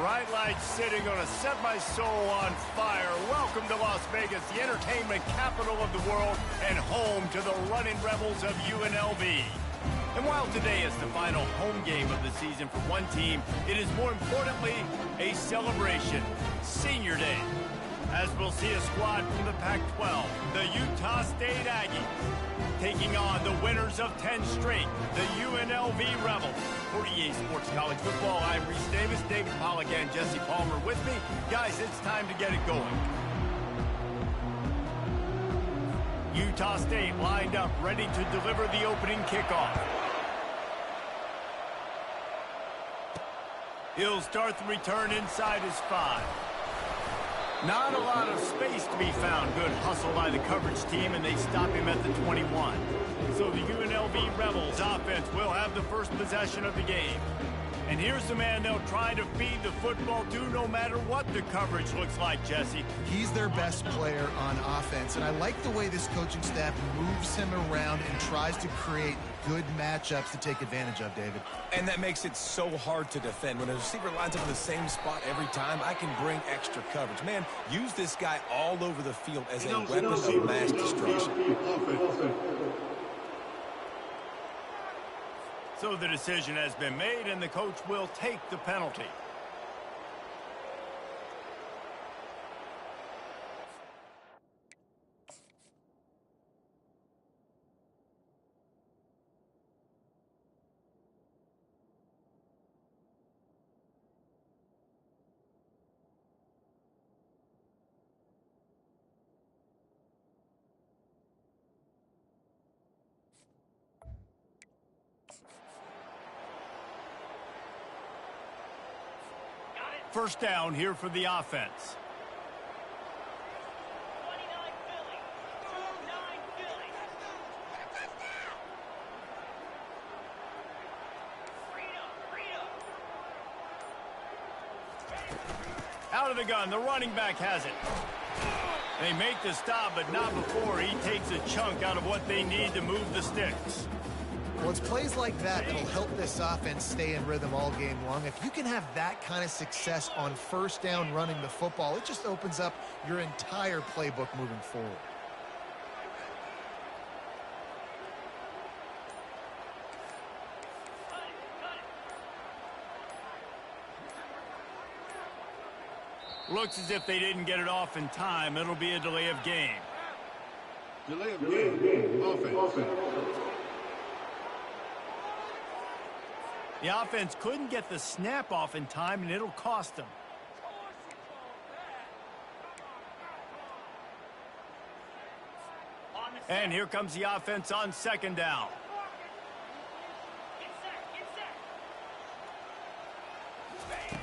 Bright lights sitting on a set my soul on fire. Welcome to Las Vegas, the entertainment capital of the world and home to the running rebels of UNLV. And while today is the final home game of the season for one team, it is more importantly a celebration, Senior Day. As we'll see a squad from the Pac-12, the Utah State Aggies, taking on the winners of 10 straight, the UNLV Rebels. For EA Sports College Football, I'm Reese Davis, David Pollack, and Jesse Palmer with me. Guys, it's time to get it going. Utah State lined up, ready to deliver the opening kickoff. He'll start the return inside his 5. Not a lot of space to be found. Good hustle by the coverage team, and they stop him at the 21. So the UNLV Rebels offense will have the first possession of the game. And here's the man they'll try to feed the football to no matter what the coverage looks like, Jesse. He's their best player on offense, and I like the way this coaching staff moves him around and tries to create good matchups to take advantage of, David. And that makes it so hard to defend. When a receiver lines up in the same spot every time, I can bring extra coverage. Man, use this guy all over the field as a weapon of mass destruction. So the decision has been made, and the coach will take the penalty. First down here for the offense. Out of the gun, the running back has it. They make the stop, but not before he takes a chunk out of what they need to move the sticks. Well, it's plays like that that'll help this offense stay in rhythm all game long. If you can have that kind of success on first down running the football, it just opens up your entire playbook moving forward. Looks as if they didn't get it off in time. It'll be a delay of game. Delay of game. Offense. The offense couldn't get the snap off in time, and it'll cost them. And here comes the offense on second down.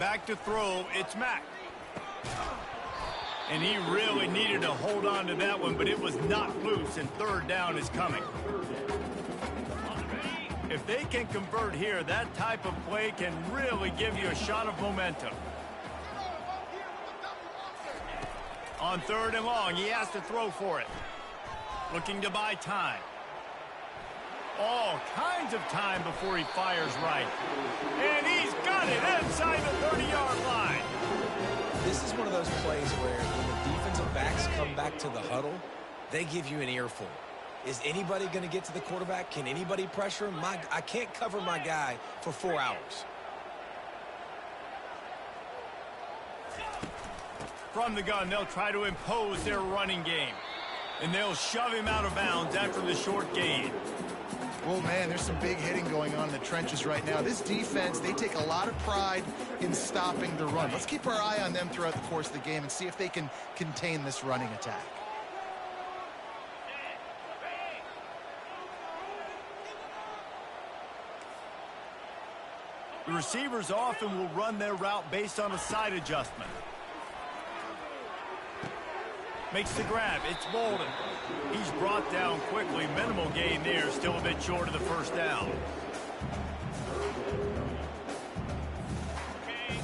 Back to throw, it's Mack. And he really needed to hold on to that one, but it was not loose, and third down is coming. If they can convert here, that type of play can really give you a shot of momentum. On third and long, he has to throw for it. Looking to buy time. All kinds of time before he fires right. And he's got it inside the 30-yard line. This is one of those plays where when the defensive backs come back to the huddle, they give you an earful. Is anybody going to get to the quarterback? Can anybody pressure him? I can't cover my guy for 4 hours. From the gun, they'll try to impose their running game. And they'll shove him out of bounds after the short gain. Well, man, there's some big hitting going on in the trenches right now. This defense, they take a lot of pride in stopping the run. Let's keep our eye on them throughout the course of the game and see if they can contain this running attack. The receivers often will run their route based on a side adjustment. Makes the grab. It's Bolden. He's brought down quickly. Minimal gain there. Still a bit short of the first down.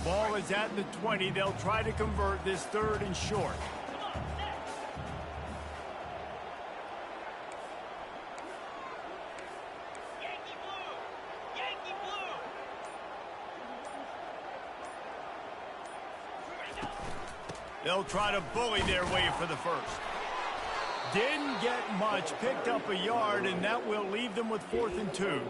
Ball is at the 20. They'll try to convert this third and short. They'll try to bully their way for the first. Didn't get much, picked up a yard, and that will leave them with 4th and 2.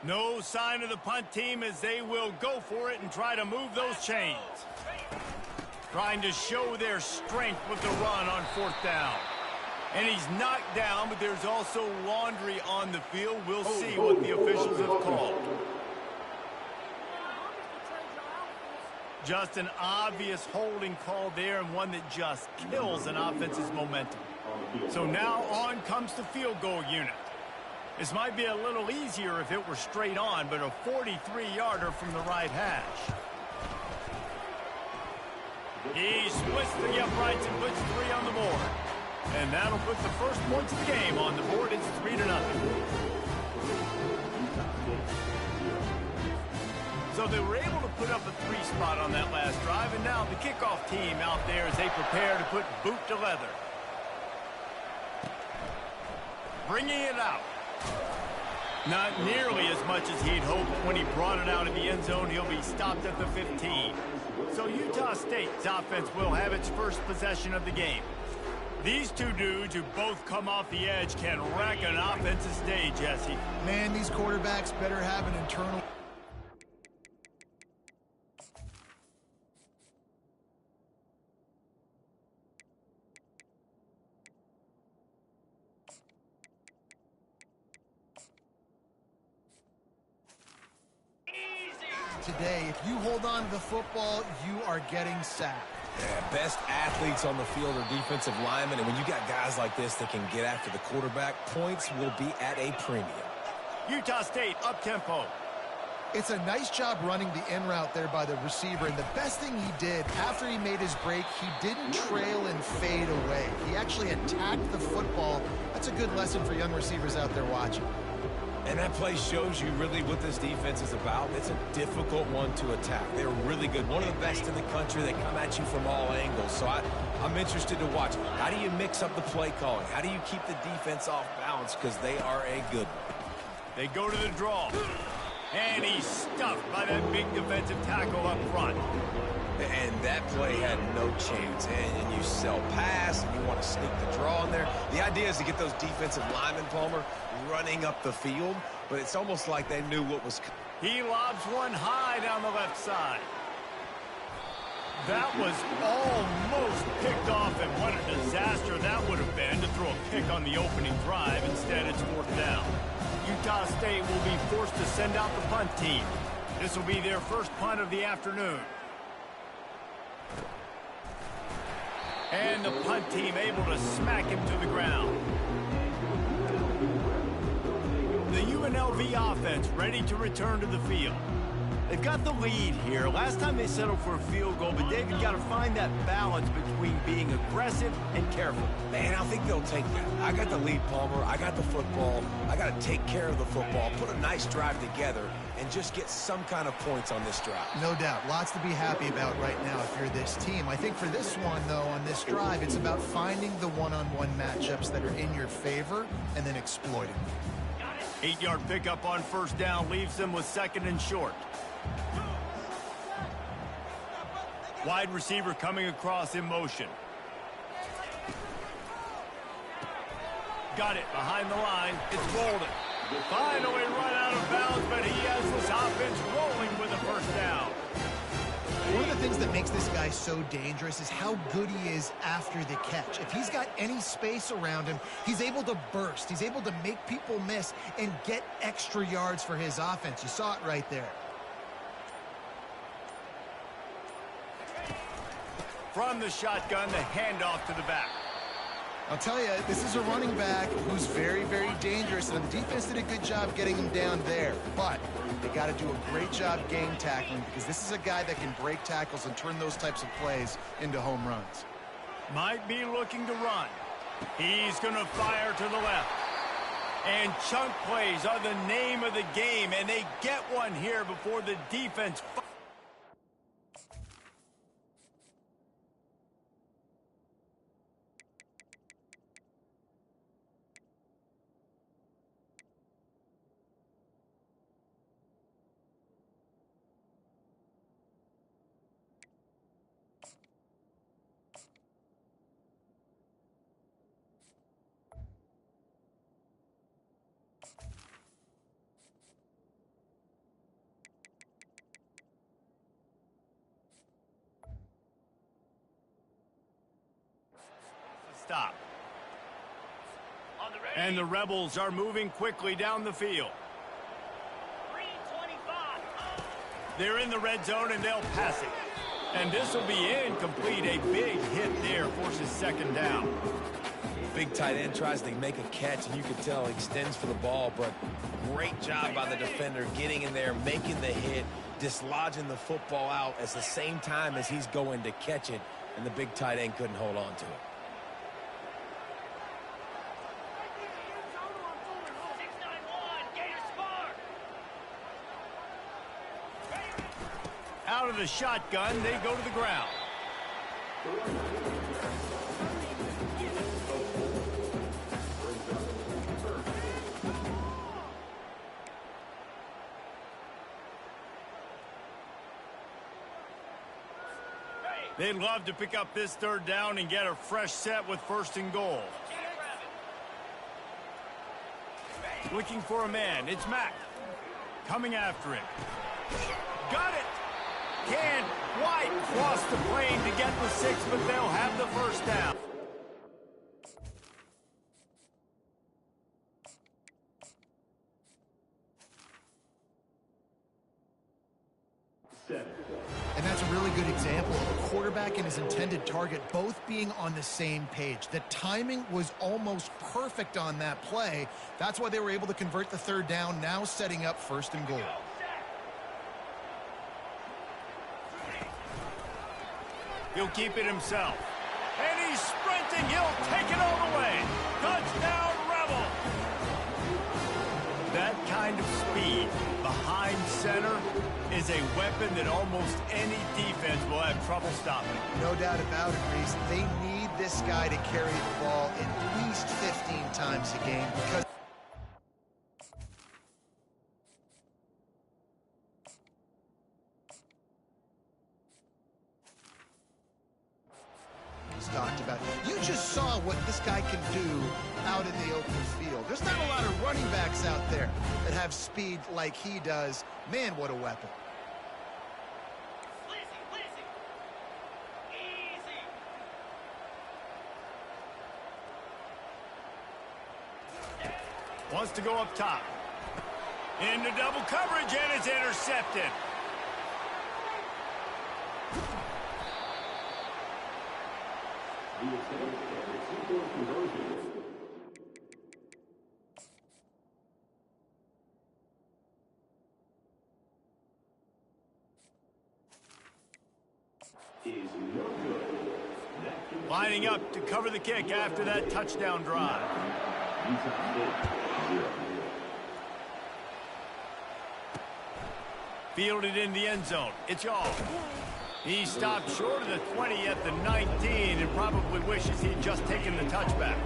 No sign of the punt team as they will go for it and try to move those chains. Trying to show their strength with the run on 4th down. And he's knocked down, but there's also laundry on the field. We'll see what the officials have called. Just an obvious holding call there, and one that just kills an offense's momentum. So now on comes the field goal unit. This might be a little easier if it were straight on, but a 43-yarder from the right hash. He splits the uprights and puts 3 on the board. And that'll put the first points of the game on the board. It's 3-0. So they were able to put up a 3 spot on that last drive, and now the kickoff team out there as they prepare to put boot to leather. Bringing it out. Not nearly as much as he'd hoped. When he brought it out of the end zone, he'll be stopped at the 15. So Utah State's offense will have its first possession of the game. These two dudes who both come off the edge can wreck an offensive day, Jesse. Man, these quarterbacks better have an internal... Today, if you hold on to the football, you are getting sacked. Yeah, best athletes on the field are defensive linemen, and when you got guys like this that can get after the quarterback, points will be at a premium. Utah State up-tempo. It's a nice job running the in route there by the receiver, and the best thing he did after he made his break, he didn't trail and fade away. He actually attacked the football. That's a good lesson for young receivers out there watching. And that play shows you really what this defense is about. It's a difficult one to attack. They're really good. One of the best in the country. They come at you from all angles. So I'm interested to watch. How do you mix up the play calling? How do you keep the defense off balance? Because they are a good one. They go to the draw. And he's stuffed by that big defensive tackle up front. And that play had no chance. And you sell pass, and you want to sneak the draw in there. The idea is to get those defensive linemen, Palmer, running up the field. But it's almost like they knew what was coming. He lobs one high down the left side. That was almost picked off, and what a disaster that would have been to throw a pick on the opening drive. Instead, it's 4th down. Utah State will be forced to send out the punt team. This will be their first punt of the afternoon. And the punt team able to smack him to the ground. The UNLV offense ready to return to the field. They've got the lead here. Last time they settled for a field goal, but David got to find that balance between being aggressive and careful. Man, I think they'll take that. I got the lead, Palmer. I got the football. I got to take care of the football, put a nice drive together, and just get some kind of points on this drive. No doubt. Lots to be happy about right now if you're this team. I think for this one, though, on this drive, it's about finding the one-on-one matchups that are in your favor and then exploiting them. 8-yard pickup on 1st down leaves them with 2nd and short. Wide receiver coming across in motion. Got it behind the line. It's Bolden. Finally run out of bounds, but he has this offense rolling with a 1st down. One of the things that makes this guy so dangerous is how good he is after the catch. If he's got any space around him, he's able to burst. He's able to make people miss and get extra yards for his offense. You saw it right there. From the shotgun, the handoff to the back. I'll tell you, this is a running back who's very, very dangerous, and the defense did a good job getting him down there. But they got to do a great job game tackling, because this is a guy that can break tackles and turn those types of plays into home runs. Might be looking to run. He's going to fire to the left. And chunk plays are the name of the game, and they get one here before the defense. stop. And the Rebels are moving quickly down the field. They're in the red zone, and they'll pass it. And this will be incomplete. A big hit there forces second down. Big tight end tries to make a catch, and you can tell he extends for the ball, but great job by the defender getting in there, making the hit, dislodging the football out at the same time as he's going to catch it, and the big tight end couldn't hold on to it. Out of the shotgun, they go to the ground. They'd love to pick up this third down and get a fresh set with 1st and goal. Looking for a man. It's Mack. Coming after him. Got it. Can't quite cross the plane to get the 6, but they'll have the first down. And that's a really good example of a quarterback and his intended target both being on the same page. The timing was almost perfect on that play. That's why they were able to convert the third down, now setting up 1st and goal. He'll keep it himself. And he's sprinting. He'll take it all the way. Touchdown, Rebel. That kind of speed behind center is a weapon that almost any defense will have trouble stopping. No doubt about it, Reese. They need this guy to carry the ball at least 15 times a game because talked about. You just saw what this guy can do out in the open field. There's not a lot of running backs out there that have speed like he does. Man, what a weapon. Wants to go up top. Into double coverage, and it's intercepted. Lining up to cover the kick after that touchdown drive. Fielded in the end zone. It's y'all. He stopped short of the 20 at the 19 and probably wishes he'd just taken the touchback.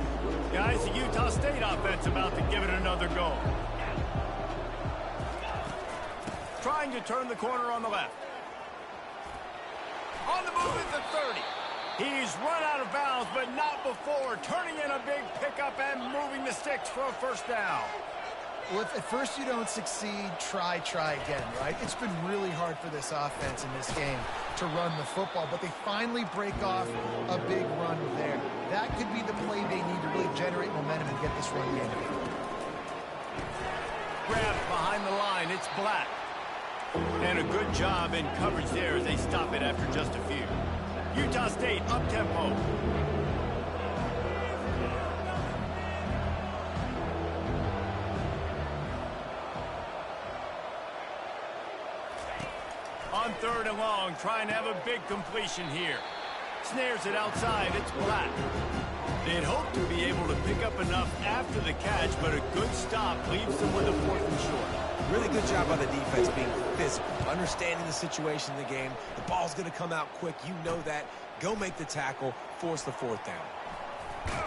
Guys, the Utah State offense about to give it another go. Trying to turn the corner on the left. On the move at the 30. He's run out of bounds, but not before turning in a big pickup and moving the sticks for a first down. Well, if at first you don't succeed, try again, right? It's been really hard for this offense in this game to run the football, but they finally break off a big run there. That could be the play they need to really generate momentum and get this run game. Grabbed behind the line, it's Black. And a good job in coverage there as they stop it after just a few. Utah State up-tempo. On 3rd and long, trying to have a big completion here. Snares it outside, it's Black. They'd hoped to be able to pick up enough after the catch, but a good stop leaves them with a 4th and short. Really good job by the defense being physical, understanding the situation in the game. The ball's going to come out quick. You know that. Go make the tackle, force the 4th down.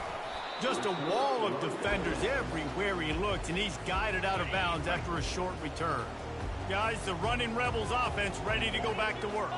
Just a wall of defenders everywhere he looks, and he's guided out of bounds after a short return. Guys, the running Rebels offense ready to go back to work.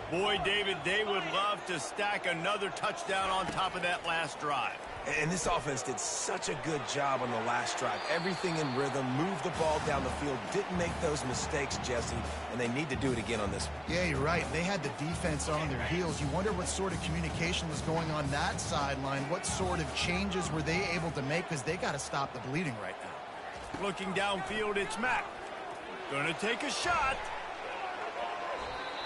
Boy, David, they would love to stack another touchdown on top of that last drive. And this offense did such a good job on the last drive. Everything in rhythm, moved the ball down the field, didn't make those mistakes, Jesse, and they need to do it again on this one. Yeah, you're right. They had the defense on their heels. You wonder what sort of communication was going on that sideline. What sort of changes were they able to make, because they got to stop the bleeding right now. Looking downfield, it's Mack. Gonna take a shot.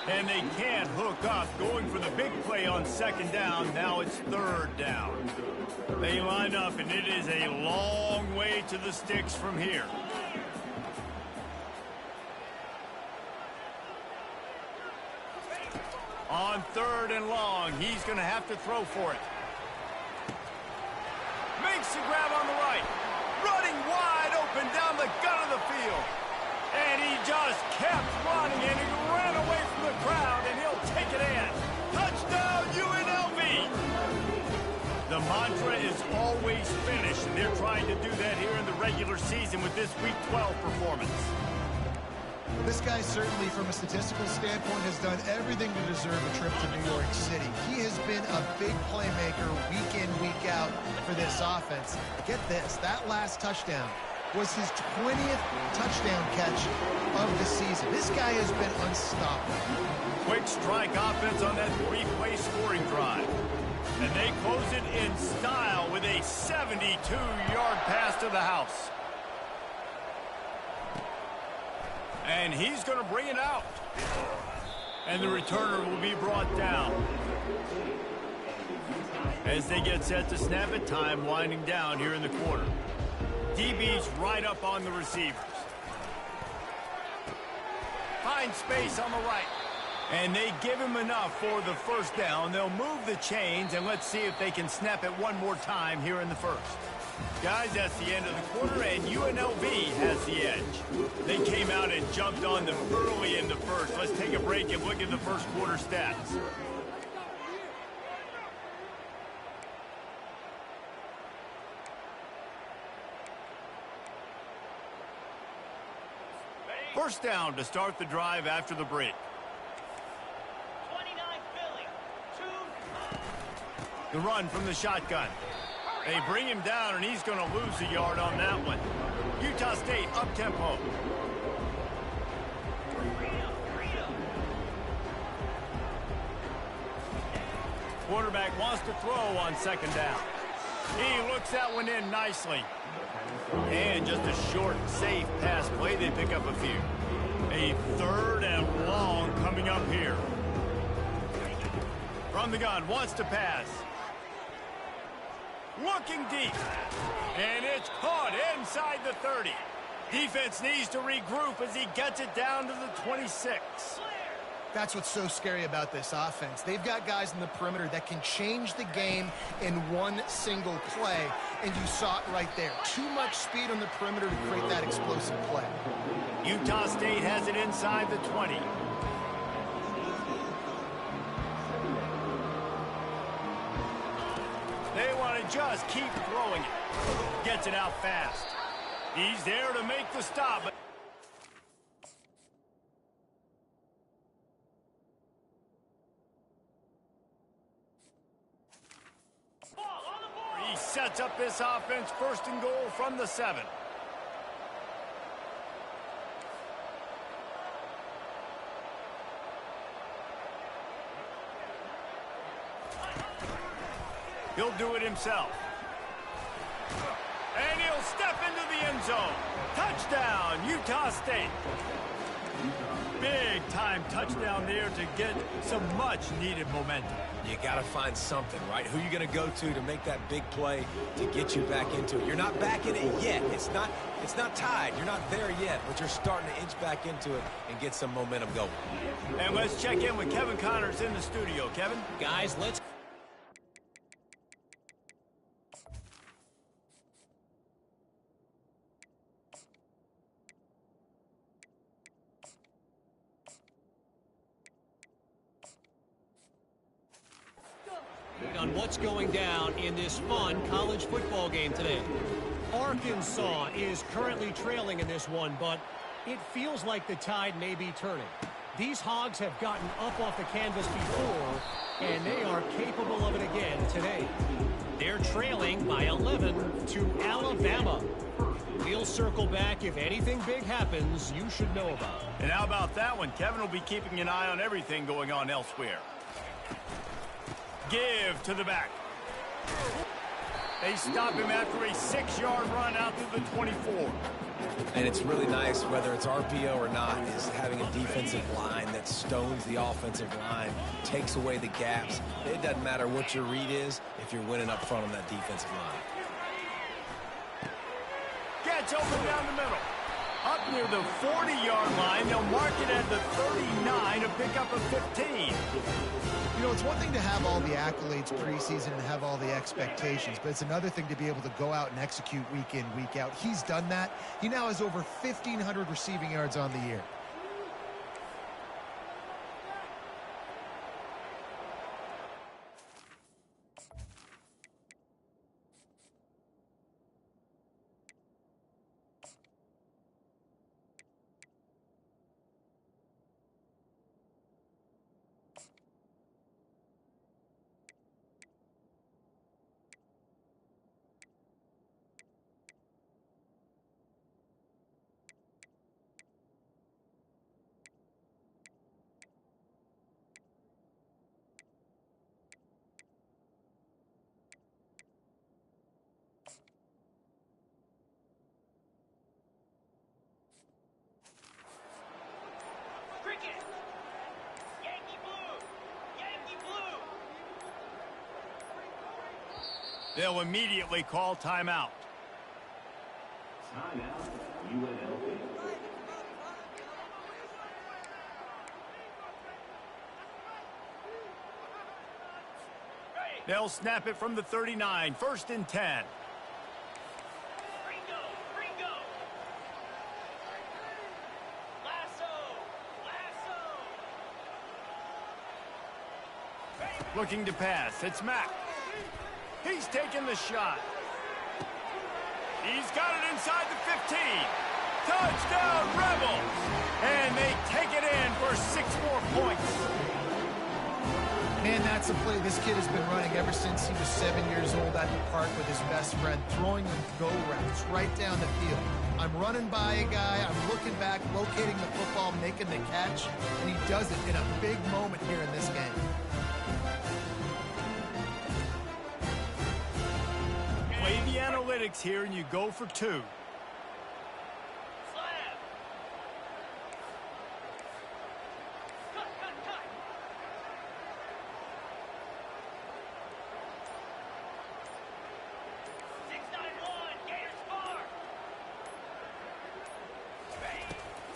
And they can't hook up, going for the big play on second down. Now it's third down. They line up, and it is a long way to the sticks from here. On third and long, he's going to have to throw for it. Makes the grab on the right. Running wide open down the gut of the field. And he just kept running, and he ran away from the crowd, and he'll take it in. Touchdown, UNLV! The mantra is always finish, and they're trying to do that here in the regular season with this Week 12 performance. This guy certainly, from a statistical standpoint, has done everything to deserve a trip to New York City. He has been a big playmaker week in, week out for this offense. Get this, that last touchdown was his 20th touchdown catch of the season. This guy has been unstoppable. Quick strike offense on that three-play scoring drive. And they close it in style with a 72-yard pass to the house. And he's going to bring it out. And the returner will be brought down. As they get set to snap it, time winding down here in the quarter. DB's right up on the receivers. Find space on the right. And they give him enough for the first down. They'll move the chains, and let's see if they can snap it one more time here in the first. Guys, that's the end of the quarter, and UNLV has the edge. They came out and jumped on them early in the first. Let's take a break and look at the first quarter stats. First down to start the drive after the break. 29 Philly. The run from the shotgun. They bring him down, and he's going to lose a yard on that one. Utah State up-tempo. Quarterback wants to throw on second down. He looks that one in nicely. And just a short, safe pass play. They pick up a few. A third and long coming up here. From the gun, wants to pass. Looking deep. And it's caught inside the 30. Defense needs to regroup as he gets it down to the 26. That's what's so scary about this offense. They've got guys in the perimeter that can change the game in one single play, and you saw it right there. Too much speed on the perimeter to create that explosive play. Utah State has it inside the 20. They want to just keep throwing it. Gets it out fast. He's there to make the stop. He sets up this offense first and goal from the 7. He'll do it himself. And he'll step into the end zone. Touchdown, Utah State. Big time touchdown there to get some much needed momentum. You got to find something, right? Who you going to go to make that big play to get you back into it? You're not back in it yet. It's not tied. You're not there yet, but you're starting to inch back into it and get some momentum going. And let's check in with Kevin Connors in the studio. Kevin? Guys, let's... on what's going down in this fun college football game today. Arkansas is currently trailing in this one, but it feels like the tide may be turning. These Hogs have gotten up off the canvas before, and they are are capable of it again today. They're trailing by 11 to Alabama. We'll circle back if anything big happens you should know about. And how about that one? Kevin will be keeping an eye on everything going on elsewhere. Give to the back. They stop him after a 6-yard run out to the 24. And it's really nice, whether it's RPO or not, is having a defensive line that stones the offensive line, takes away the gaps. It doesn't matter what your read is if you're winning up front on that defensive line. Gets open down the middle. Up near the 40-yard line, they'll mark it at the 39 to pick up a 15. You know, it's one thing to have all the accolades preseason and have all the expectations, but it's another thing to be able to go out and execute week in, week out. He's done that. He now has over 1,500 receiving yards on the year. They'll immediately call timeout. Timeout, UNLV. They'll snap it from the 39, 1st and 10. Looking to pass. It's Mack. He's taking the shot. He's got it inside the 15. Touchdown, Rebels! And they take it in for 6 more points. Man, that's a play this kid has been running ever since he was 7 years old at the park with his best friend, throwing them go routes right down the field. I'm running by a guy, I'm looking back, locating the football, making the catch, and he does it in a big moment here in this game. Play the analytics here and you go for 2.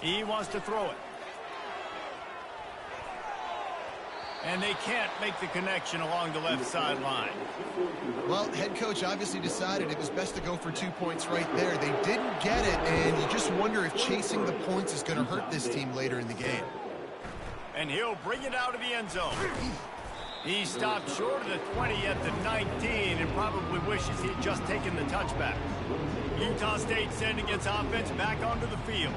He wants to throw it. And they can't make the connection along the left sideline. Well, head coach obviously decided it was best to go for 2 points right there. They didn't get it, and you just wonder if chasing the points is going to hurt this team later in the game. And he'll bring it out of the end zone. He stopped short of the 20 at the 19 and probably wishes he'd just taken the touchback. Utah State sending its offense back onto the field.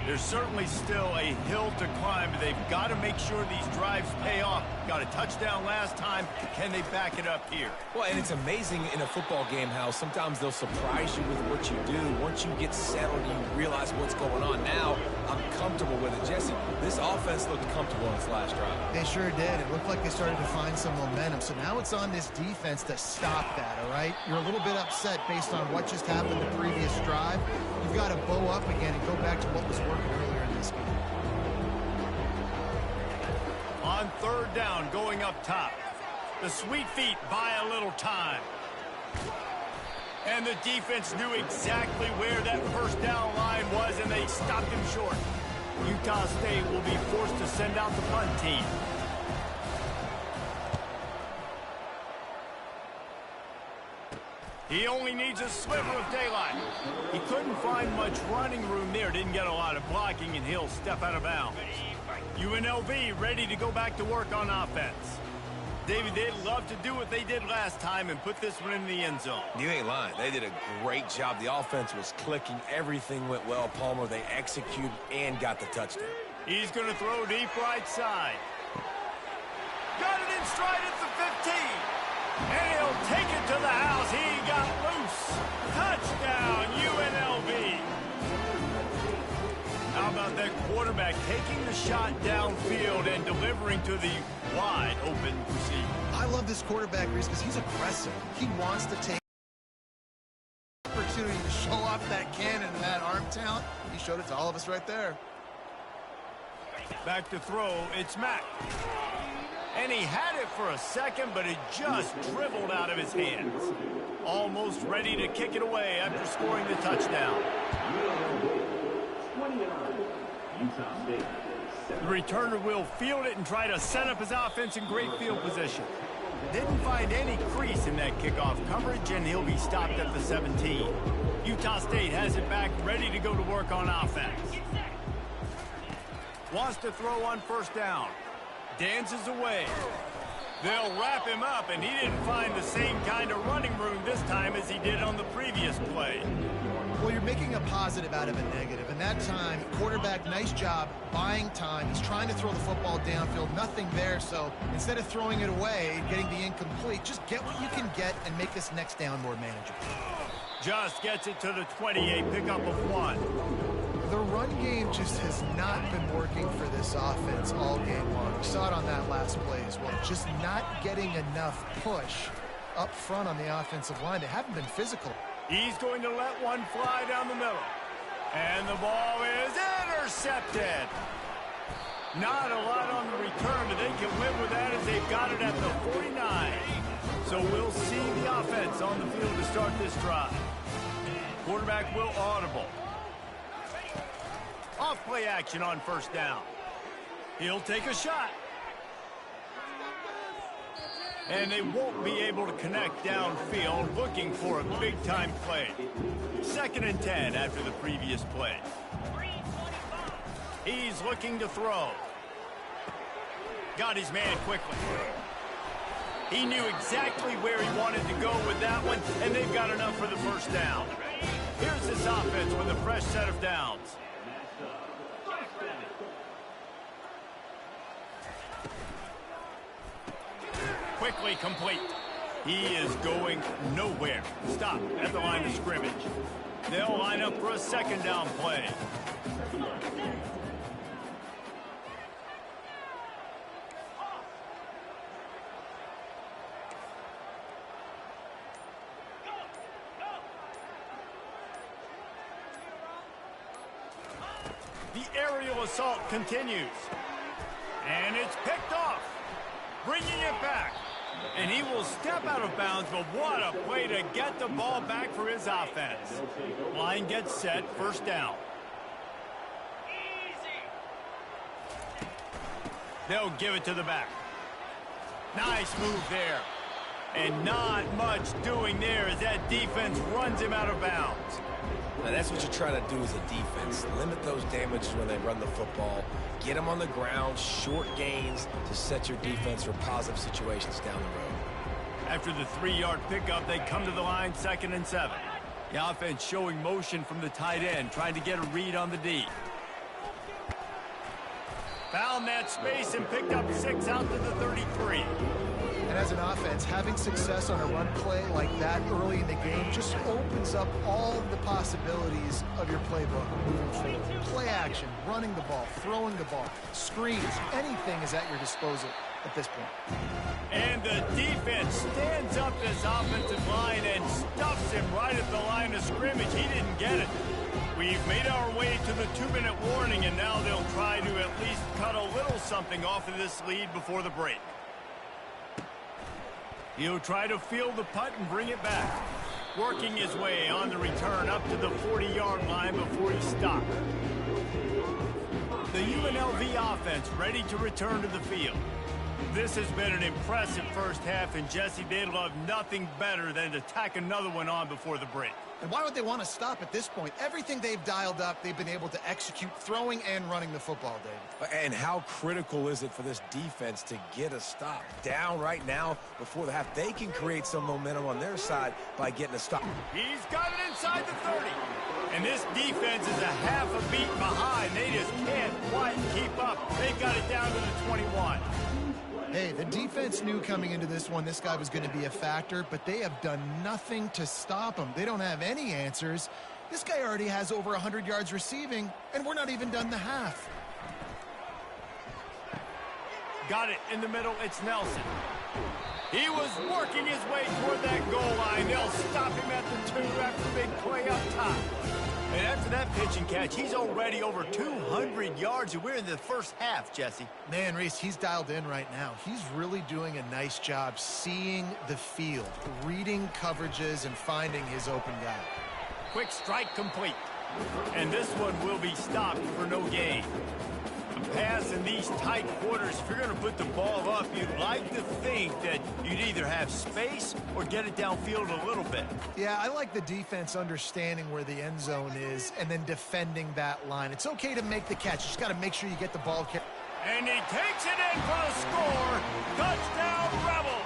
There's certainly still a hill to climb, but they've got to make sure these drives pay off. Got a touchdown last time. Can they back it up here? Well, and it's amazing in a football game how sometimes they'll surprise you with what you do. Once you get settled, you realize what's going on. Now, I'm comfortable with it. Jesse, this offense looked comfortable in its last drive. They sure did. It looked like they started to find some momentum. So now it's on this defense to stop that, all right? You're a little bit upset based on what just happened the previous drive. You've got to bow up again and go back to what was working earlier in this game. On 3rd down, going up top. The Sweet Feet buy a little time. And the defense knew exactly where that 1st down line was, and they stopped him short. Utah State will be forced to send out the punt team. He only needs a sliver of daylight. He couldn't find much running room there, didn't get a lot of blocking, and he'll step out of bounds. UNLV ready to go back to work on offense. David, they'd love to do what they did last time and put this one in the end zone. You ain't lying. They did a great job. The offense was clicking. Everything went well, Palmer. They executed and got the touchdown. He's going to throw deep right side. Got it in stride at the 15. And he'll take it to the house. He got loose. Touchdown, UNLV. How about that quarterback taking the shot downfield and delivering to the wide open receiver? I love this quarterback, Reese, because he's aggressive. He wants to take opportunity to show off that cannon and that arm talent. He showed it to all of us right there. Back to throw, it's Mack. And he had it for a second, but it just dribbled out of his hands. Almost ready to kick it away after scoring the touchdown. 29, Utah State. The returner will field it and try to set up his offense in great field position. Didn't find any crease in that kickoff coverage, and he'll be stopped at the 17. Utah State has it back, ready to go to work on offense. Wants to throw on first down. Dances away. They'll wrap him up, and he didn't find the same kind of running room this time as he did on the previous play. Well, you're making a positive out of a negative. And that time, quarterback, nice job buying time. He's trying to throw the football downfield. Nothing there. So instead of throwing it away, getting the incomplete, just get what you can get and make this next down more manageable. Just gets it to the 28, pickup of 1. The run game just has not been working for this offense all game long. We saw it on that last play as well. Just not getting enough push up front on the offensive line. They haven't been physical. He's going to let one fly down the middle. And the ball is intercepted. Not a lot on the return, but they can live with that as they've got it at the 49. So we'll see the offense on the field to start this drive. Quarterback will audible. Off play action on first down. He'll take a shot. And they won't be able to connect downfield, looking for a big-time play. 2nd and 10 after the previous play. He's looking to throw. Got his man quickly. He knew exactly where he wanted to go with that one, and they've got enough for the first down. Here's this offense with a fresh set of downs. Quickly complete. He is going nowhere. Stop at the line of scrimmage. They'll line up for a 2nd down play. The aerial assault continues. And it's picked off. Bringing it back. And he will step out of bounds, but what a play to get the ball back for his offense. Line gets set, first down. They'll give it to the back. Nice move there. And not much doing there as that defense runs him out of bounds. Now that's what you're trying to do as a defense. Limit those damages when they run the football. Get them on the ground, short gains to set your defense for positive situations down the road. After the 3-yard pickup, they come to the line, 2nd and 7. The offense showing motion from the tight end, trying to get a read on the D. Found that space and picked up 6 out to the 33. And as an offense, having success on a run play like that early in the game just opens up all of the possibilities of your playbook moving forward. Play action, running the ball, throwing the ball, screens, anything is at your disposal at this point. And the defense stands up this offensive line and stuffs him right at the line of scrimmage. He didn't get it. We've made our way to the 2-minute warning, and now they'll try to at least cut a little something off of this lead before the break. He'll try to field the punt and bring it back. Working his way on the return up to the 40-yard line before he's stopped. The UNLV offense ready to return to the field. This has been an impressive first half, and Jesse, they'd love nothing better than to tack another one on before the break. And why would they want to stop at this point? Everything they've dialed up, they've been able to execute throwing and running the football, David. And how critical is it for this defense to get a stop? Down right now before the half. They can create some momentum on their side by getting a stop. He's got it inside the 30. And this defense is a half a beat behind. They just can't quite keep up. They got it down to the 21. Hey, the defense knew coming into this one this guy was going to be a factor, but they have done nothing to stop him. They don't have any answers. This guy already has over 100 yards receiving, and we're not even done the half. Got it in the middle. It's Nelson. He was working his way toward that goal line. They'll stop him at the 2 after the big play up top. And after that pitch and catch, he's already over 200 yards, and we're in the first half, Jesse. Man, Reese, he's dialed in right now. He's really doing a nice job seeing the field, reading coverages, and finding his open guy. Quick strike complete. And this one will be stopped for no gain. A pass in these tight quarters, if you're going to put the ball up, you'd like to think that you'd either have space or get it downfield a little bit. Yeah, I like the defense understanding where the end zone is and then defending that line. It's okay to make the catch. You just got to make sure you get the ball. And he takes it in for the score. Touchdown, Rebel.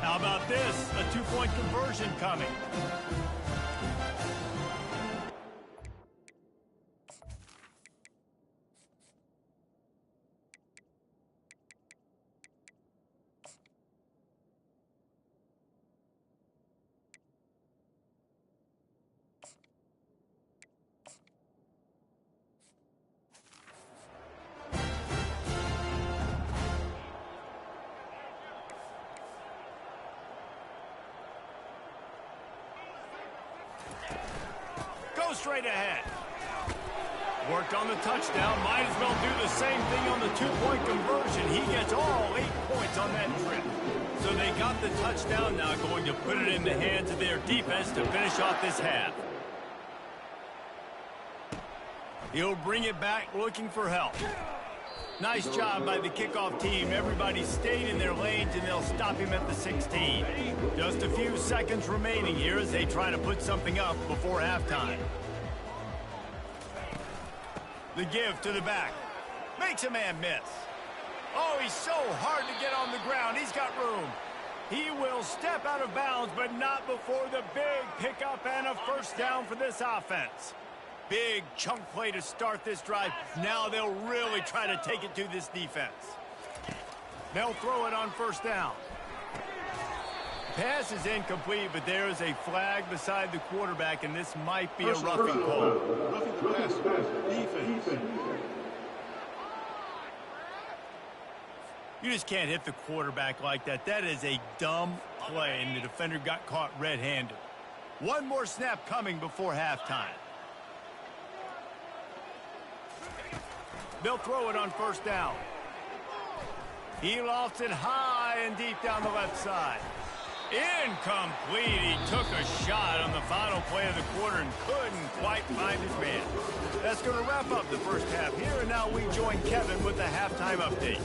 How about this? A 2-point conversion coming. Straight ahead. Worked on the touchdown. Might as well do the same thing on the 2-point conversion. He gets all 8 points on that trip. So they got the touchdown, now going to put it in the hands of their defense to finish off this half. He'll bring it back looking for help. Nice job by the kickoff team. Everybody stayed in their lanes, and they'll stop him at the 16. Just a few seconds remaining here as they try to put something up before halftime. The give to the back. Makes a man miss. Oh, he's so hard to get on the ground. He's got room. He will step out of bounds, but not before the big pickup and a first down for this offense. Big chunk play to start this drive. Now they'll really try to take it to this defense. They'll throw it on first down. Pass is incomplete, but there is a flag beside the quarterback, and this might be a roughing call. Roughing the pass. Defense. You just can't hit the quarterback like that. That is a dumb play, and the defender got caught red-handed. One more snap coming before halftime. They'll throw it on first down. He lofts it high and deep down the left side. Incomplete. He took a shot on the final play of the quarter and couldn't quite find his man. That's going to wrap up the first half here, and now we join Kevin with the halftime update.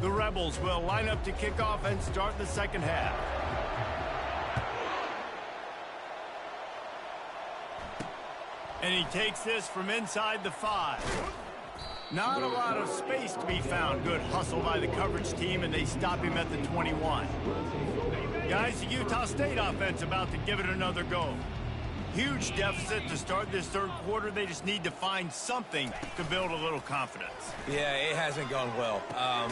The Rebels will line up to kick off and start the second half. And he takes this from inside the 5. Not a lot of space to be found. Good hustle by the coverage team, and they stop him at the 21. Guys, the Utah State offense about to give it another go. Huge deficit to start this third quarter. They just need to find something to build a little confidence. Yeah, it hasn't gone well.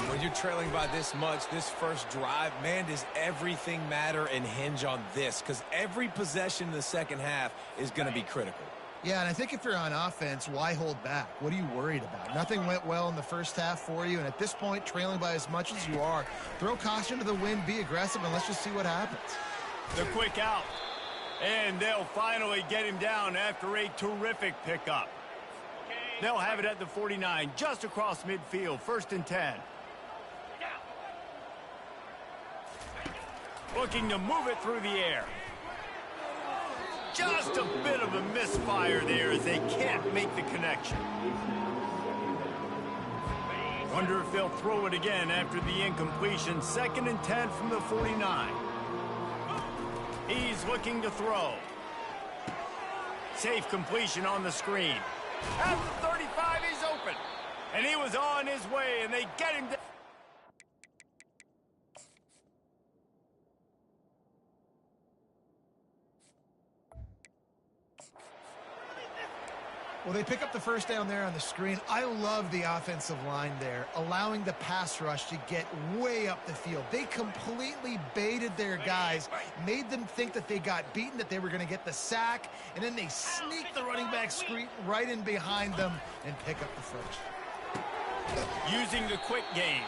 When you're trailing by this much, this first drive, man, does everything matter and hinge on this? Because every possession in the second half is going to be critical. Yeah, and I think if you're on offense, why hold back? What are you worried about? Nothing went well in the first half for you, and at this point, trailing by as much as you are, throw caution to the wind, be aggressive, and let's just see what happens. The quick out. And they'll finally get him down after a terrific pickup. They'll have it at the 49, just across midfield, 1st and 10. Looking to move it through the air. Just a bit of a misfire there as they can't make the connection. Wonder if they'll throw it again after the incompletion. 2nd and 10 from the 49. He's looking to throw. Safe completion on the screen. At the 35, he's open. And he was on his way, and they get him down. Well, they pick up the first down there on the screen. I love the offensive line there, allowing the pass rush to get way up the field. They completely baited their guys, made them think that they got beaten, that they were going to get the sack, and then they sneak the running back screen right in behind them and pick up the first. Using the quick game.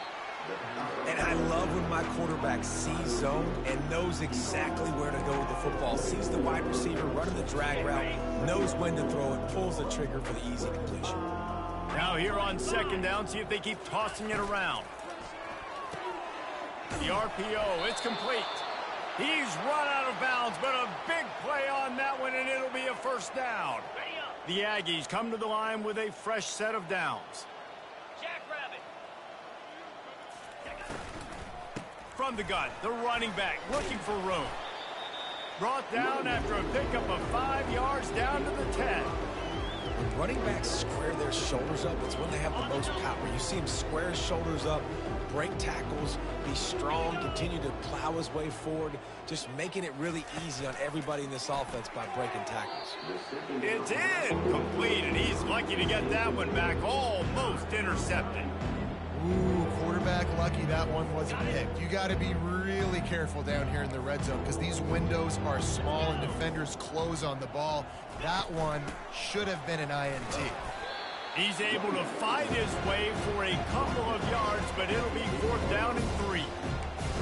And I love when my quarterback sees zone and knows exactly where to go with the football. Sees the wide receiver running the drag route, knows when to throw it, pulls the trigger for the easy completion. Now here on 2nd down, see if they keep tossing it around. The RPO, it's complete. He's run out of bounds, but a big play on that one, and it'll be a 1st down. The Aggies come to the line with a fresh set of downs. From the gun, the running back looking for room. Brought down after a pickup of 5 yards down to the 10. When running backs square their shoulders up, it's when they have the most power. You see him square his shoulders up, break tackles, be strong, continue to plow his way forward, just making it really easy on everybody in this offense by breaking tackles. It's incomplete, and he's lucky to get that one back, almost intercepted. Ooh, quarterback lucky that one wasn't picked. You got to be really careful down here in the red zone because these windows are small and defenders close on the ball. That one should have been an INT. He's able to fight his way for a couple of yards, but it'll be 4th down and 3.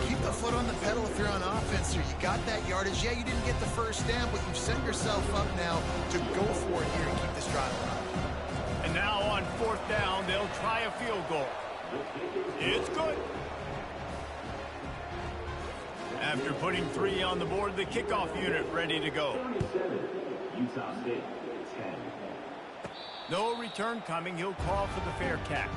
Keep the foot on the pedal if you're on offense here. You got that yardage. Yeah, you didn't get the first down, but you've set yourself up now to go for it here and keep this drive alive. And now on 4th down, they'll try a field goal. It's good. After putting 3 on the board, the kickoff unit ready to go. Utah State, 10. No return coming. He'll call for the fair catch.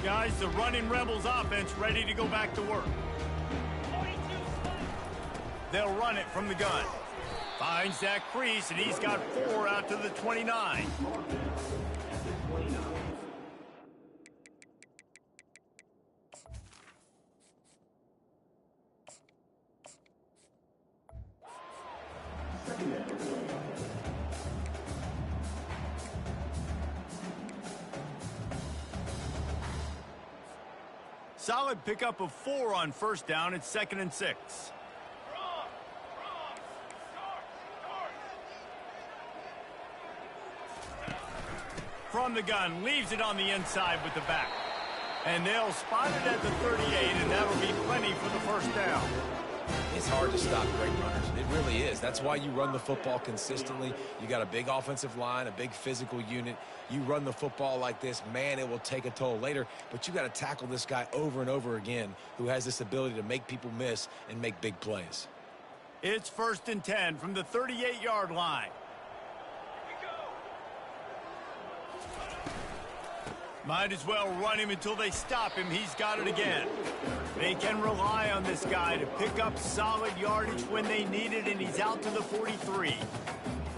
Guys, the running Rebels offense ready to go back to work. They'll run it from the gun. Finds that crease, and he's got 4 out to the 29. Solid pickup of 4 on 1st down. It's 2nd and 6. From the gun, leaves it on the inside with the back. And they'll spot it at the 38, and that'll be plenty for the 1st down. It's hard to stop great runners. It really is. That's why you run the football consistently. You got a big offensive line, a big physical unit. You run the football like this, man, it will take a toll later. But you got to tackle this guy over and over again who has this ability to make people miss and make big plays. It's 1st and 10 from the 38-yard line. Might as well run him until they stop him. He's got it again. They can rely on this guy to pick up solid yardage when they need it, and he's out to the 43.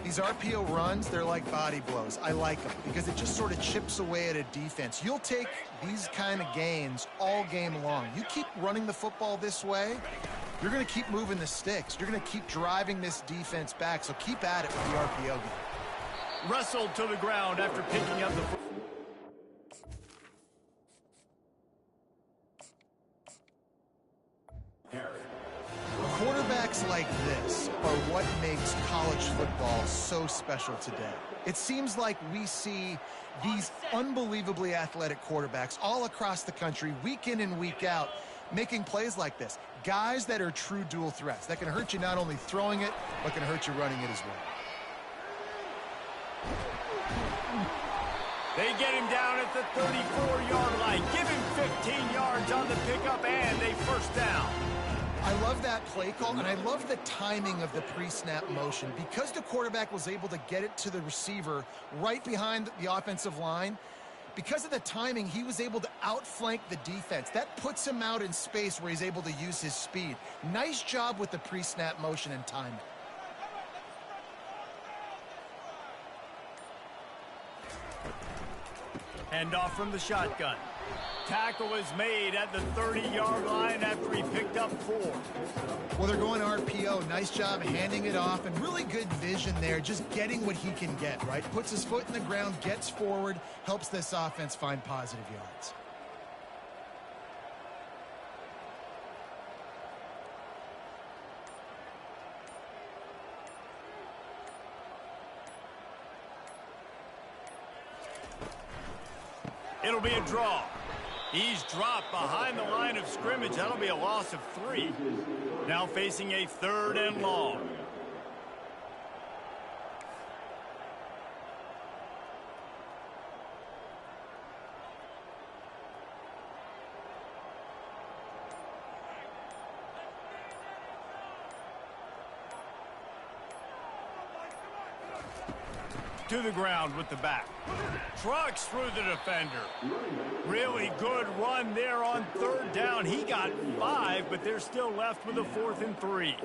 These RPO runs, they're like body blows. I like them because it just sort of chips away at a defense. You'll take these kind of gains all game long. You keep running the football this way, you're going to keep moving the sticks. You're going to keep driving this defense back, so keep at it with the RPO game. Wrestled to the ground after picking up the... Quarterbacks like this are what makes college football so special today. It seems like we see these unbelievably athletic quarterbacks all across the country, week in and week out, making plays like this. Guys that are true dual threats, that can hurt you not only throwing it, but can hurt you running it as well. They get him down at the 34-yard line. Give him 15 yards on the pickup, and a first down. I love that play call, and I love the timing of the pre-snap motion. Because the quarterback was able to get it to the receiver right behind the offensive line, because of the timing, he was able to outflank the defense. That puts him out in space where he's able to use his speed. Nice job with the pre-snap motion and timing. Handoff from the shotgun. Tackle is made at the 30-yard line after he picked up 4. Well, they're going RPO. Nice job handing it off, and really good vision there, just getting what he can get, right? Puts his foot in the ground, gets forward, helps this offense find positive yards. It'll be a draw. He's dropped behind the line of scrimmage. That'll be a loss of 3. Now facing a 3rd and long. To the ground with the back. Trucks through the defender. Really good run there on 3rd down. He got 5, but they're still left with a 4th and 3.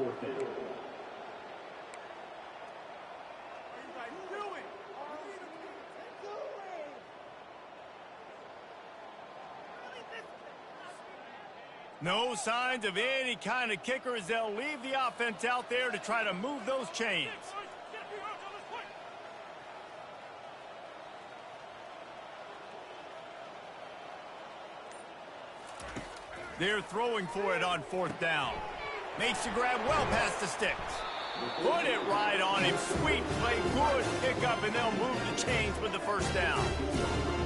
No signs of any kind of kicker as they'll leave the offense out there to try to move those chains. They're throwing for it on 4th down. Makes the grab well past the sticks. Put it right on him. Sweet play, good pickup, and they'll move the chains with the first down.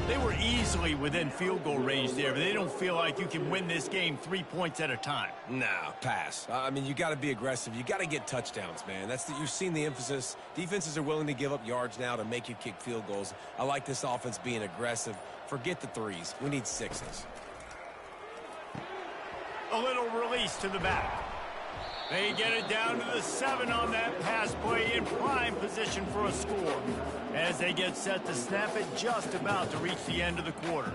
They were easily within field goal range there, but they don't feel like you can win this game 3 points at a time. Nah, pass. I mean, you got to be aggressive. You got to get touchdowns, man. You've seen the emphasis. Defenses are willing to give up yards now to make you kick field goals. I like this offense being aggressive. Forget the 3s. We need 6s. A little release to the back. They get it down to the 7 on that pass play, in prime position for a score as they get set to snap it just about to reach the end of the quarter.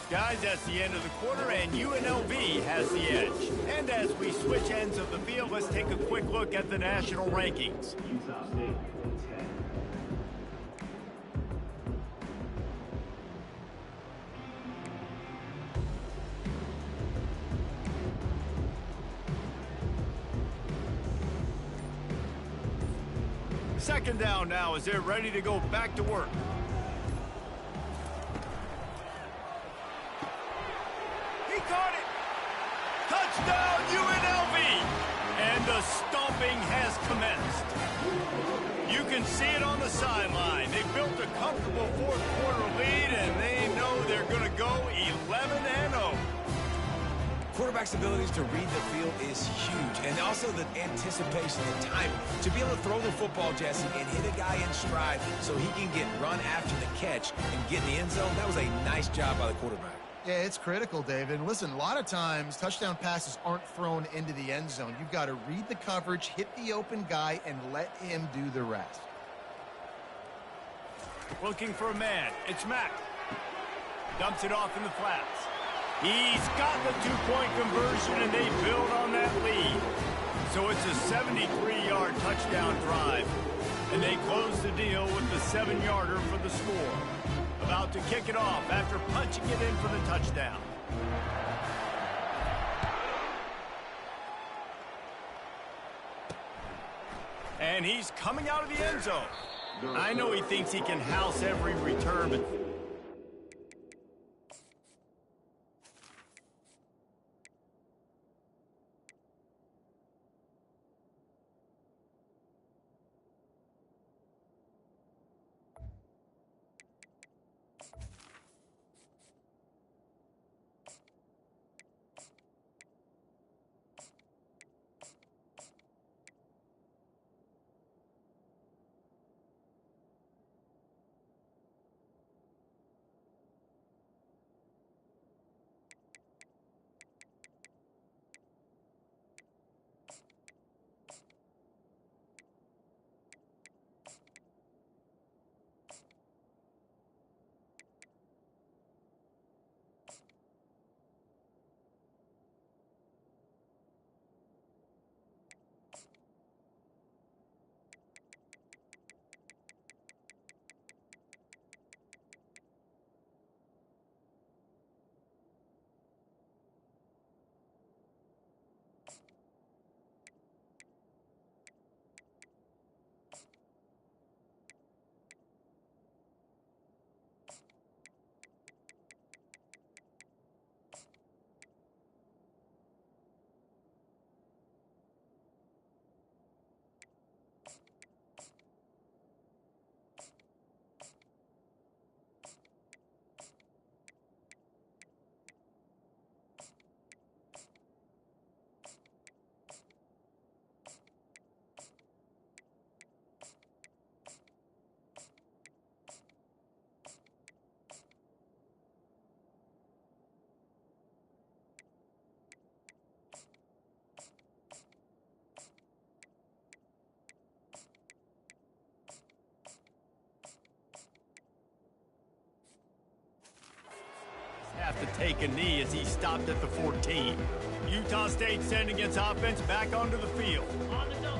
Guys, that's the end of the quarter, and UNLV has the edge. And as we switch ends of the field, let's take a quick look at the national rankings. Utah State, 10. Second down now as they're ready to go back to work. He caught it. Touchdown UNLV. And the stomping has commenced. You can see it on the sideline. They built a comfortable fourth-quarter lead, and they know they're going to go 11-0. Quarterback's abilities to read the field is huge, and also the anticipation and time to be able to throw the football, Jesse, and hit a guy in stride so he can get run after the catch and get in the end zone. That was a nice job by the quarterback. Yeah, it's critical, David. And listen, a lot of times touchdown passes aren't thrown into the end zone. You've got to read the coverage, hit the open guy, and let him do the rest. Looking for a man. It's Mack. Dumps it off in the flats. He's got the two-point conversion, and they build on that lead. So it's a 73-yard touchdown drive. And they close the deal with the 7-yarder for the score. About to kick it off after punching it in for the touchdown. And he's coming out of the end zone. I know he thinks he can house every return, but have to take a knee as he stopped at the 14. Utah State sending its offense back onto the field.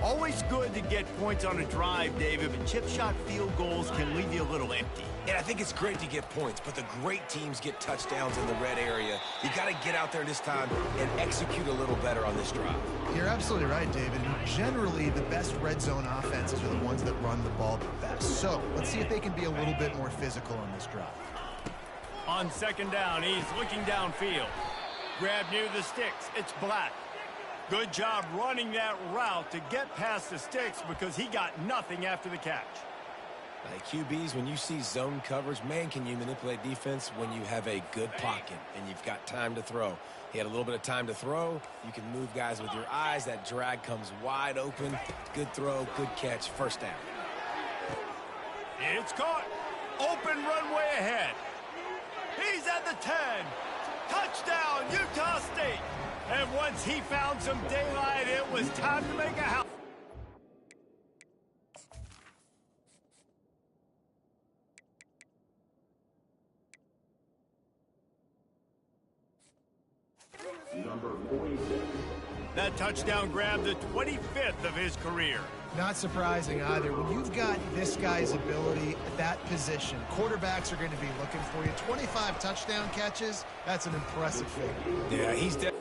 Always good to get points on a drive, David, but chip shot field goals can leave you a little empty. And I think it's great to get points, but the great teams get touchdowns in the red area. You got to get out there this time and execute a little better on this drive. You're absolutely right, David. Generally, the best red zone offenses are the ones that run the ball the best. So let's see if they can be a little bit more physical on this drive. On second down, he's looking downfield. Grab near the sticks. It's Black. Good job running that route to get past the sticks because he got nothing after the catch. Like QBs, when you see zone coverage, man, can you manipulate defense when you have a good pocket and you've got time to throw. He had a little bit of time to throw. You can move guys with your eyes. That drag comes wide open. Good throw, good catch, first down. It's caught. Open runway ahead. He's at the 10. Touchdown, Utah State. And once he found some daylight, it was time to make a house. Number 46. That touchdown grabbed the 25th of his career. Not surprising either. When you've got this guy's ability at that position, quarterbacks are going to be looking for you. 25 touchdown catches, that's an impressive figure. Yeah, he's definitely.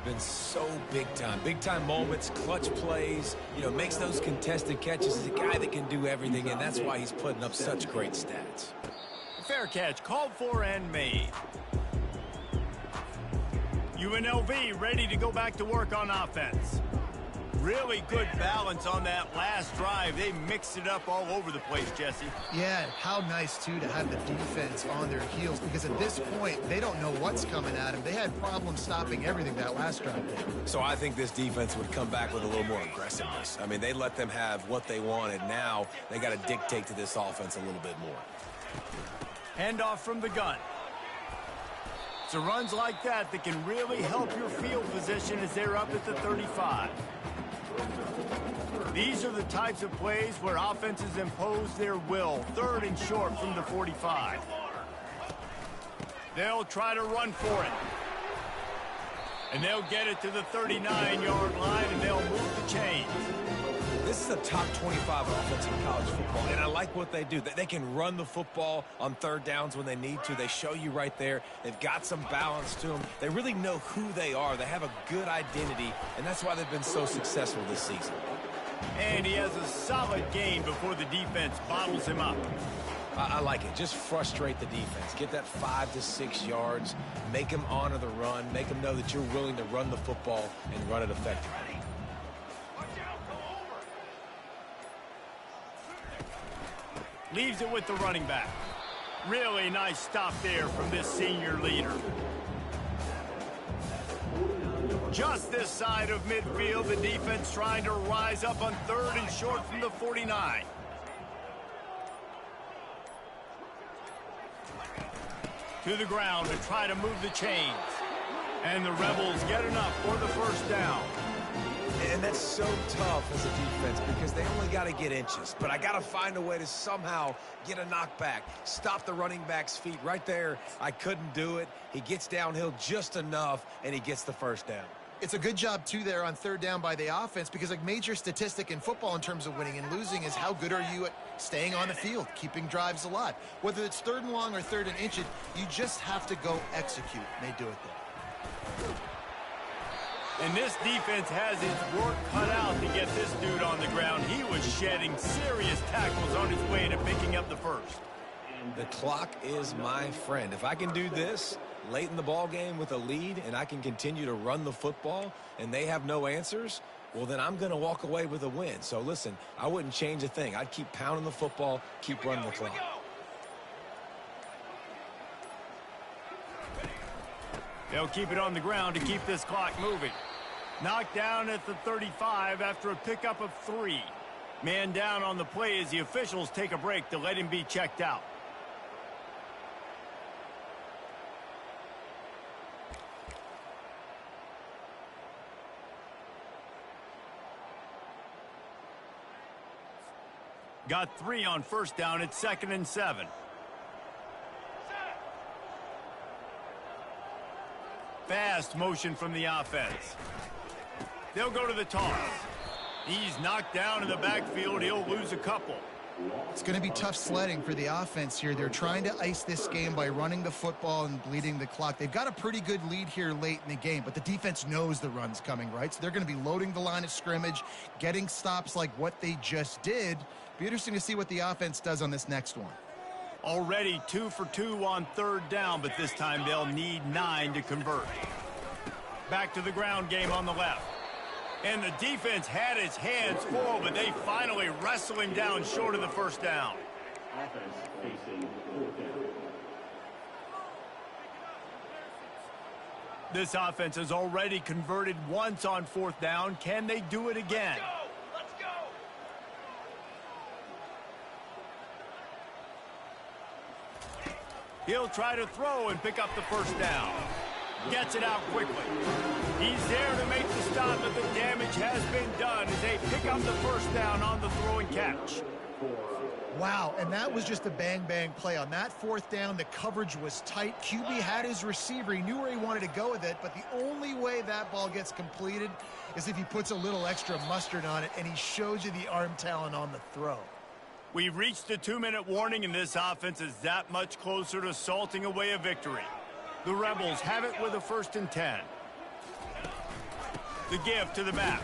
have been so big time. Big time moments, clutch plays, makes those contested catches. He's a guy that can do everything, and that's why he's putting up such great stats. Fair catch, called for and made. UNLV ready to go back to work on offense. Really good balance on that last drive. They mixed it up all over the place, Jesse. Yeah, how nice, too, to have the defense on their heels, because at this point, they don't know what's coming at them. They had problems stopping everything that last drive. So I think this defense would come back with a little more aggressiveness. I mean, they let them have what they wanted. Now they got to dictate to this offense a little bit more. Handoff from the gun. So runs like that can really help your field position as they're up at the 35. These are the types of plays where offenses impose their will. 3rd and short from the 45. They'll try to run for it. And they'll get it to the 39-yard line, and they'll move the chains. This is a top 25 offense in college football, and I like what they do. They can run the football on 3rd downs when they need to. They show you right there. They've got some balance to them. They really know who they are. They have a good identity, and that's why they've been so successful this season. And he has a solid gain before the defense bottles him up. I like it. Just frustrate the defense. Get that 5 to 6 yards. Make them honor the run. Make them know that you're willing to run the football and run it effectively. Leaves it with the running back. Really nice stop there from this senior leader. Just this side of midfield, the defense trying to rise up on 3rd and short from the 49. To the ground to try to move the chains. And the Rebels get enough for the 1st down. And that's so tough as a defense because they only got to get inches. But I got to find a way to somehow get a knockback, stop the running back's feet right there. I couldn't do it. He gets downhill just enough, and he gets the 1st down. It's a good job, too, there on 3rd down by the offense, because a major statistic in football in terms of winning and losing is how good are you at staying on the field, keeping drives alive. Whether it's 3rd and long or 3rd and inch, you just have to go execute. And they do it there. And this defense has its work cut out to get this dude on the ground. He was shedding serious tackles on his way to picking up the 1st. The clock is my friend. If I can do this late in the ball game with a lead and I can continue to run the football and they have no answers, well, then I'm going to walk away with a win. So, listen, I wouldn't change a thing. I'd keep pounding the football, keep running the clock. They'll keep it on the ground to keep this clock moving. Knocked down at the 35 after a pickup of 3. Man down on the play as the officials take a break to let him be checked out. Got 3 on 1st down at 2nd and 7. Fast motion from the offense. They'll go to the toss. He's knocked down in the backfield. He'll lose a couple. It's going to be tough sledding for the offense here. They're trying to ice this game by running the football and bleeding the clock. They've got a pretty good lead here late in the game, but the defense knows the run's coming, right? So they're going to be loading the line of scrimmage, getting stops like what they just did. Be interesting to see what the offense does on this next one. Already 2 for 2 on 3rd down, but this time they'll need 9 to convert. Back to the ground game on the left. And the defense had its hands full, but they finally wrestle him down short of the 1st down. Offense facing 4th down. This offense has already converted once on 4th down. Can they do it again? Let's go! He'll try to throw and pick up the 1st down. Gets it out quickly. He's there to make the stop, but the damage has been done as they pick up the 1st down on the throw and catch. Wow, and that was just a bang-bang play. On that 4th down, the coverage was tight. QB had his receiver. He knew where he wanted to go with it, but the only way that ball gets completed is if he puts a little extra mustard on it, and he shows you the arm talent on the throw. We've reached the 2-minute warning, and this offense is that much closer to salting away a victory. The Rebels have it with a 1st and 10. The give to the back.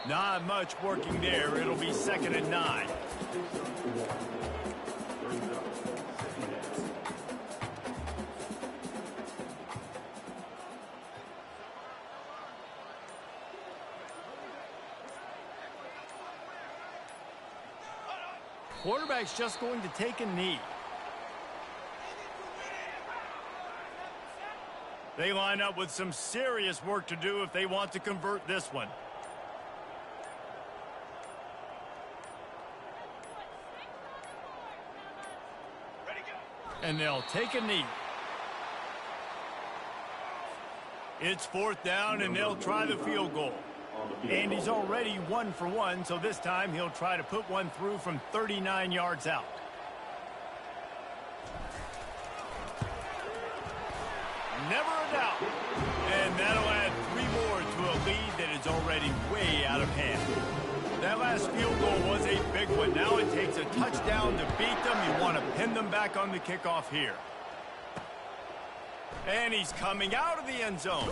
Not much working there. It'll be 2nd and 9. Quarterback's just going to take a knee. They line up with some serious work to do if they want to convert this one. And they'll take a knee. It's 4th down, and they'll try the field goal. And he's already 1 for 1, so this time he'll try to put one through from 39 yards out. Never a doubt. And that'll add 3 more to a lead that is already way out of hand. That last field goal was a big one. Now it takes a touchdown to beat them. You want to pin them back on the kickoff here. And he's coming out of the end zone.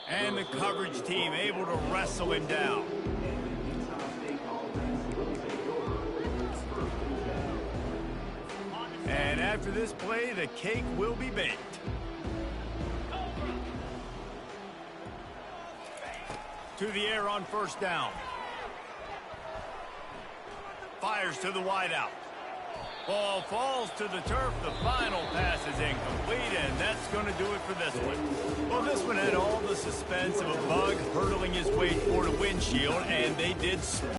And the coverage team able to wrestle him down. And after this play, the cake will be baked. To the air on 1st down. Fires to the wideout. Ball falls to the turf. The final pass is incomplete, and that's going to do it for this one. Well, this one had all the suspense of a bug hurtling his way toward a windshield, and they did